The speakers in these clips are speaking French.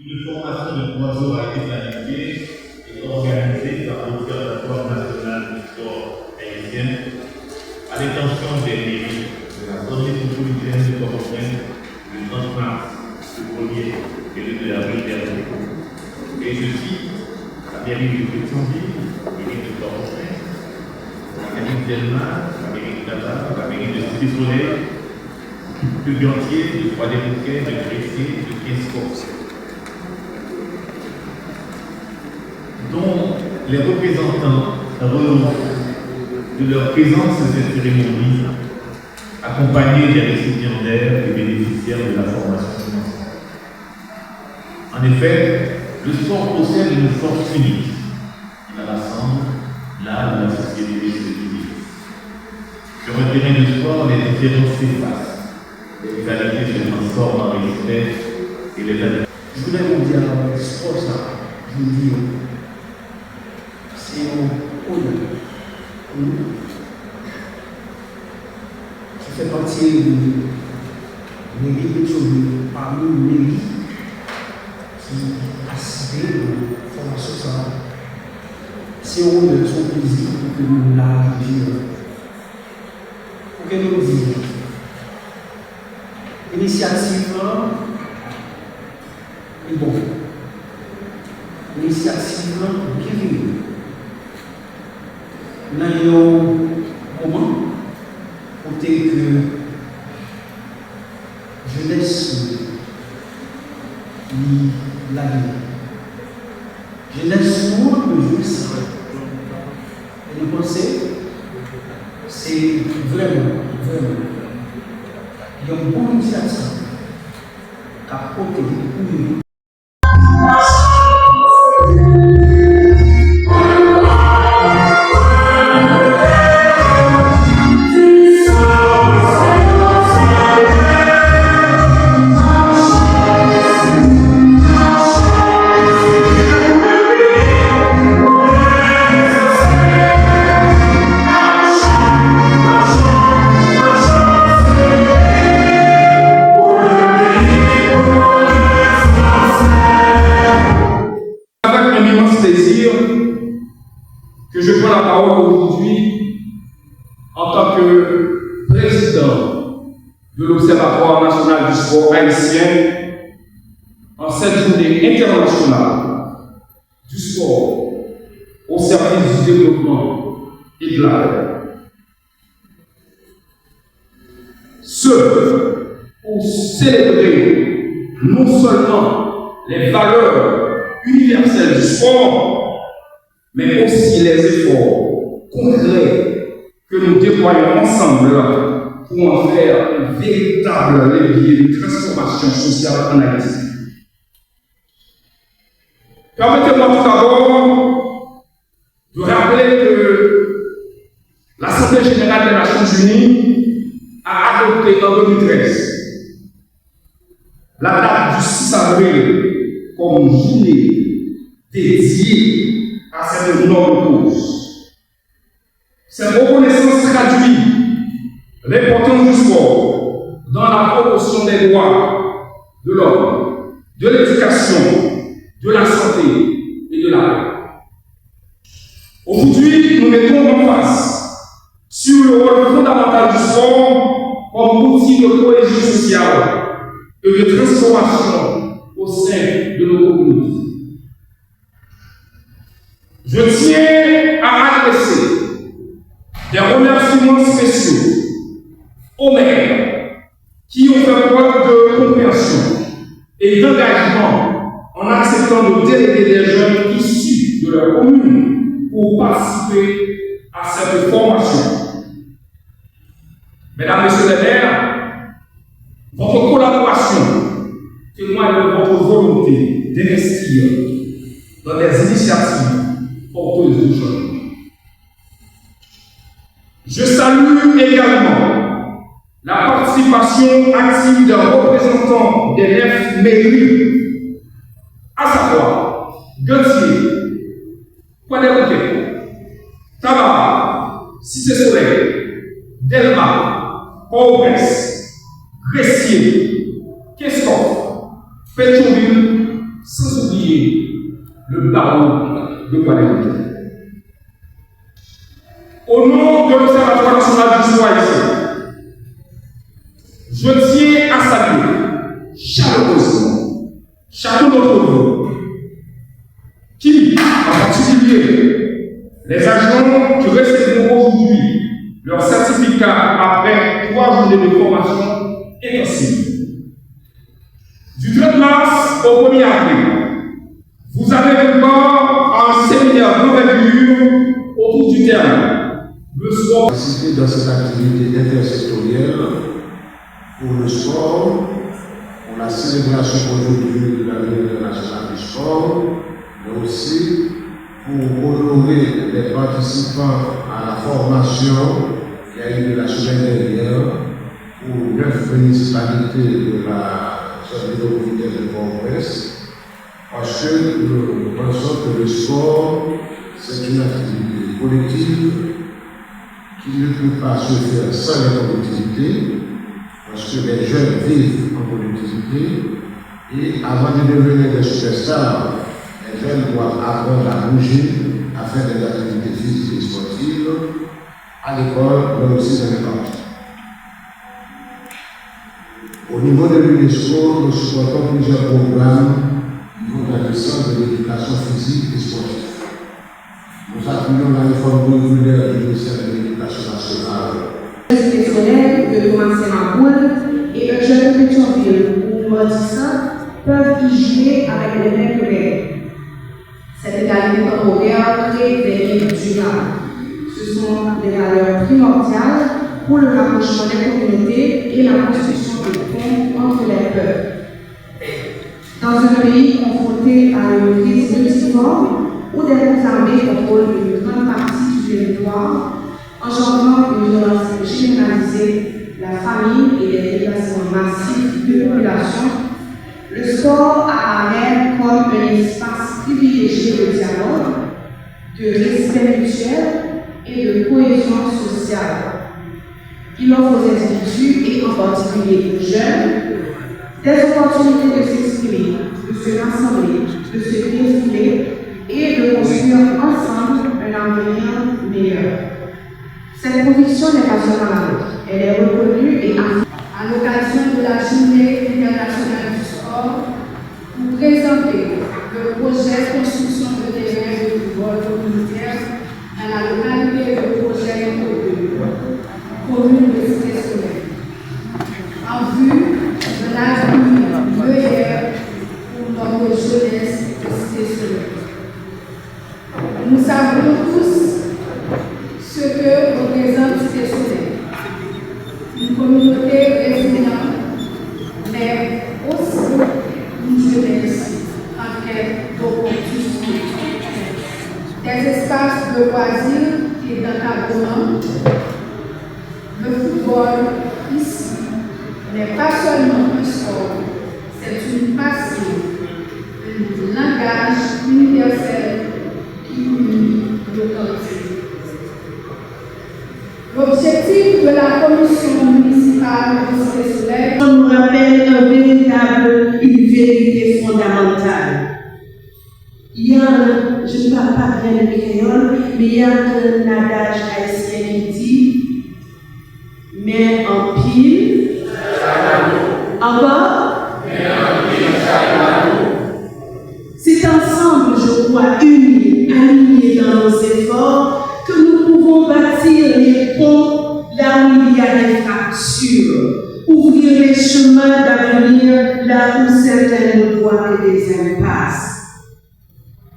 Une formation de 3 jours a été planifiée et organisée par l'Observatoire national du sport haïtien à l'intention des mairies de la zone métropolitaine de Port-au-Prince le 30 mars, le 1er et le 2 avril dernier. Et je cite la mairie de Pétionville, la mairie de Port-au-Prince, la mairie de Delma, la mairie de Tabar, la mairie de Cité-Soleil, de Gantier, de Croix-des-Bouquets, de Gressier, de Kinscourt, dont les représentants relèvent de leur présence à cette cérémonie, accompagnés des récipiendaires et bénéficiaires de la formation financière. En effet, le sport possède une force unique. Il rassemble là où la société se divise. Sur un terrain de sport, les différences s'effacent. Les égalités se transforment en respect et les adeptes. Je voudrais vous dire, le sport, ça, je vous dis, c'est un honneur pour nous. Je fais partie de mairie Pétionville, parmi les mairies qui assistent à la formation. Ça, c'est un honneur, son plaisir que nous l'avons. Pour que nous disions, l'initiative est bonne. L'initiative est bienvenue. Nous avons un moment pour que jeunesse la vie. Jeunesse pour le jouer ça. Et nous pensons, c'est vraiment. Il y a une bonne initiative qui a porté pour nous. Que je prends la parole aujourd'hui en tant que président de l'Observatoire national du sport haïtien en cette journée internationale du sport au service du développement et de la paix. Ce pour célébrer non seulement les valeurs universelles du sport, mais aussi les efforts concrets que nous déployons ensemble pour en faire un véritable levier de transformation sociale en Haïti. Permettez-moi tout d'abord de rappeler que l'Assemblée générale des Nations unies a adopté en 2013 la date du 6 avril comme journée dédiée à cette noble cause. Cette reconnaissance traduit l'importance du sport dans la promotion des droits de l'homme, de l'éducation, de la santé et de la paix. Aujourd'hui, nous mettons en face sur le rôle fondamental du sport comme outil de cohésion sociale et de transformation au sein de nos communautés. Je tiens à adresser des remerciements spéciaux aux maires qui ont fait preuve de compréhension et d'engagement en acceptant de déléguer des jeunes issus de leur commune pour participer à cette formation. Mesdames, Messieurs les maires, votre collaboration témoigne de votre volonté d'investir dans des initiatives porteuse du changement. Je salue également la participation active des représentants des 9 mairies, à savoir Gantier, Croix-des-Bouquets, Tabar, Cité-Soleil, Delma, Port-au-Prince, Gressier, Kinscourt, Pétionville, sans oublier le barreau de Guadeloupe. Au nom de l'Observatoire national du choix ici, je tiens à saluer chaleureusement chacun d'entre vous qui, en particulier, les agents qui recevront aujourd'hui leur certificat après 3 journées de formation intensive. Du 30 mars au 1er avril, vous avez encore un séminaire d'envergure autour du terme. Le sport. Participer dans cette activité intersectorielle pour le sport, pour la célébration aujourd'hui de la Journée internationale du sport, mais aussi pour honorer les participants à la formation qui a eu lieu la semaine dernière pour 9 municipalités de la zone métropolitaine de Port-au-Prince, parce que nous pensons que le sport, c'est une activité collective qui ne peut pas se faire sans la collectivité, parce que les jeunes vivent en collectivité, et avant de devenir des superstars, les jeunes doivent apprendre à bouger, à faire des activités physiques et sportives, à l'école, mais aussi dans les parties. Au niveau de l'UNESCO, nous supportons plusieurs programmes au niveau de la question de l'éducation physique et sportive. Nous appuyons la réforme curriculaire du ministère de l'Éducation nationale. Les de Thomas Maboul et un jeune de Pétionville ou Martissa peuvent y jouer avec les mêmes collègues. Cette égalité temporaire crée des liens durables. Ce sont des valeurs primordiales pour le rapprochement des communautés et la construction de ponts entre les peuples. Dans un pays confronté à une crise multiforme, où des groupes armés contrôlent une grande partie du territoire, engendrant une violence généralisée, la famine et les déplacements massifs de population, le sport apparaît comme un espace privilégié de dialogue, de respect mutuel et de cohésion sociale. Il offre aux individus, et en particulier aux jeunes, des opportunités de s'exprimer, de se rassembler, de se défouler et de construire ensemble un avenir meilleur. Cette conviction n'est pas seulement la nôtre, elle est reconnue et affirmée. À l'occasion de la Journée internationale du sport, pour présenter le projet de construction de terrain de football communautaire dans la localité de projet de commune de Cité-Soleil, en vue de l'avenir meilleur pour notre jeunesse de Cité-Soleil. Nous savons tous ce que représente Cité-Soleil, une communauté résiliente, mais aussi une jeunesse en quête d'opportunités. Des espaces de loisirs et d'encadrement. Le football, ici, n'est pas seulement un sport, c'est une passion, un langage universel qui unit le quartier. L'objectif de la commission municipale de Cité-Soleil nous rappelle une vérité fondamentale. Il y a, je ne parle pas bien le créole, mais il y a un adage haïtien qui dit mais en pile, encore, c'est ensemble, je crois, unis, alignés dans nos efforts, que nous pouvons bâtir les ponts là où il y a des fractures, ouvrir les chemins d'avenir là où certains ne voient que des impasses.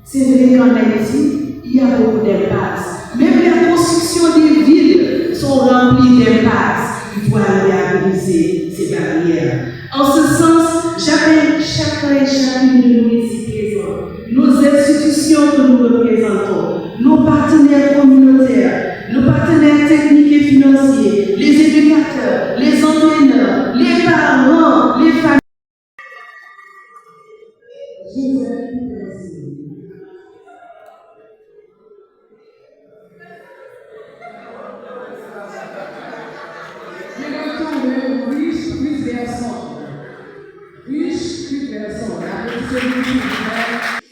C'est vrai qu'en Haïti, il y a beaucoup d'impasses. Même la construction des villes sont remplies d'impasses. Il faut arriver à briser ces barrières. En ce sens, j'appelle chacun et chacune de nous ici présents, nos institutions que nous représentons, nos partenaires communautaires, nos partenaires techniques et financiers, les éducateurs, les entraîneurs, les parents, les familles. Riche, plus personne. La celui qui est